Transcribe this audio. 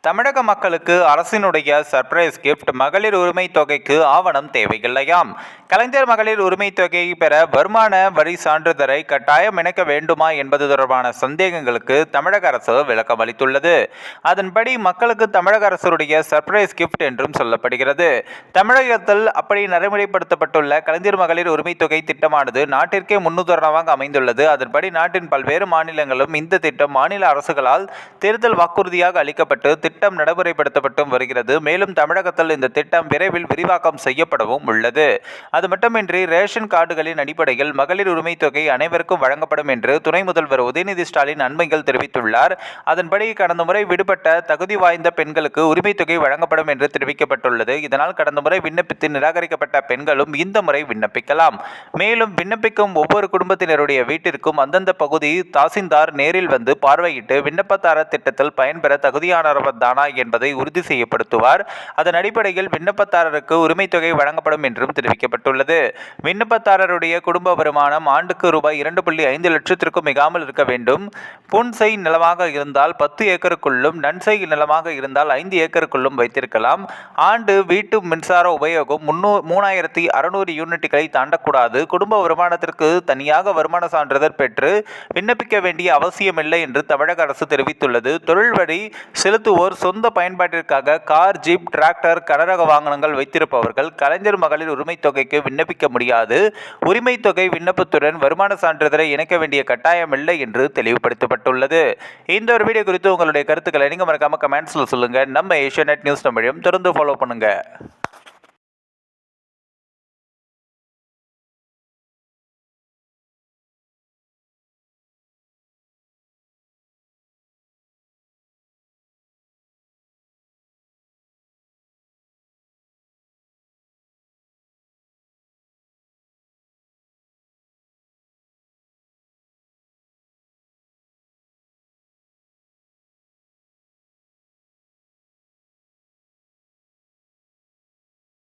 தமிழக மக்களுக்கு அரசினுடைய சர்ப்ரைஸ் கிஃப்ட் மகளிர் உரிமை தொகைக்கு ஆவணம் தேவையில்லையாம். கலைஞர் மகளிர் உரிமை தொகையை பெற வருமான வரி சான்றிதழை கட்டாயம் இணைக்க வேண்டுமா என்பது தொடர்பான சந்தேகங்களுக்கு தமிழக அரசு விளக்கம் அளித்துள்ளது. அதன்படி மக்களுக்கு தமிழக அரசுடைய சர்ப்ரைஸ் கிஃப்ட் என்றும் சொல்லப்படுகிறது. தமிழகத்தில் அப்படி நடைமுறைப்படுத்தப்பட்டுள்ள கலைஞர் மகளிர் உரிமை தொகை திட்டமானது நாட்டிற்கே முன்னுதாரணமாக அமைந்துள்ளது. அதன்படி நாட்டின் பல்வேறு மாநிலங்களும் இந்த திட்டம் மாநில அரசுகளால் தேர்தல் வாக்குறுதியாக அளிக்கப்பட்டு திட்டம் நடைமுறைப்படுத்தப்பட்டும் வருகிறது. மேலும் தமிழகத்தில் இந்த திட்டம் விரைவில் விரிவாக்கம் செய்யப்படவும் உள்ளது. அது மட்டுமின்றி ரேஷன் கார்டுகளின் அடிப்படையில் மகளிர் உரிமை தொகை அனைவருக்கும் வழங்கப்படும் என்று துணை முதல்வர் உதயநிதி ஸ்டாலின் அண்மையில் தெரிவித்துள்ளார். அதன்படி கடந்த முறை விடுபட்ட தகுதி வாய்ந்த பெண்களுக்கு உரிமை தொகை வழங்கப்படும் என்று தெரிவிக்கப்பட்டுள்ளது. இதனால் கடந்த முறை விண்ணப்பித்து நிராகரிக்கப்பட்ட பெண்களும் இந்த முறை விண்ணப்பிக்கலாம். மேலும் விண்ணப்பிக்கும் ஒவ்வொரு குடும்பத்தினருடைய வீட்டிற்கும் அந்தந்த பகுதி தாசில்தார் நேரில் வந்து பார்வையிட்டு விண்ணப்பதாரர் திட்டத்தில் பயன்பெற தகுதியானவர் தானா என்பதை உறுதி செய்யப்படுத்துவார். அதன் அடிப்படையில் விண்ணப்பதாரருக்கு உரிமை தொகை வழங்கப்படும் என்றும் தெரிவிக்கப்பட்டுள்ளது. விண்ணப்பதாரருடைய குடும்ப வருமானம் ஆண்டுக்கு ரூபாய் 2.5 லட்சத்திற்கும் மிகாமல் இருக்க வேண்டும். புன்செய் நிலமாக இருந்தால் 10 ஏக்கருக்குள்ளும், நன்செய் நிலமாக இருந்தால் 5 ஏக்கருக்குள்ளும் வைத்திருக்கலாம். ஆண்டு வீட்டு மின்சார உபயோகம் 3600 யூனிட்டுகளை தாண்டக்கூடாது. குடும்ப வருமானத்திற்கு தனியாக வருமான சான்றிதழ் பெற்று விண்ணப்பிக்க வேண்டிய அவசியமில்லை என்று தமிழக அரசு தெரிவித்துள்ளது. தொழில் வரி செலுத்துவோர் சொந்த பயன்பாட்டிற்காக கார், ஜீப், டிராக்டர், கனரக வாகனங்கள் வைத்திருப்பவர்கள் கலைஞர் மகளிர் உரிமை தொகைக்கு விண்ணப்பிக்க முடியாது. உரிமை தொகை விண்ணப்பத்துடன் வருமான சான்றிதழை இணைக்க வேண்டிய கட்டாயம் இல்லை என்று தெளிவுபடுத்தப்பட்டுள்ளது. இந்த ஒரு வீடியோ குறித்து உங்களுடைய கருத்துக்களை நீங்க மறக்காம கமெண்ட்ஸ்ல சொல்லுங்க. நம்ம ஏஷியா நெட் நியூஸ் தமிழையும் தொடர்ந்து ஃபாலோ பண்ணுங்க.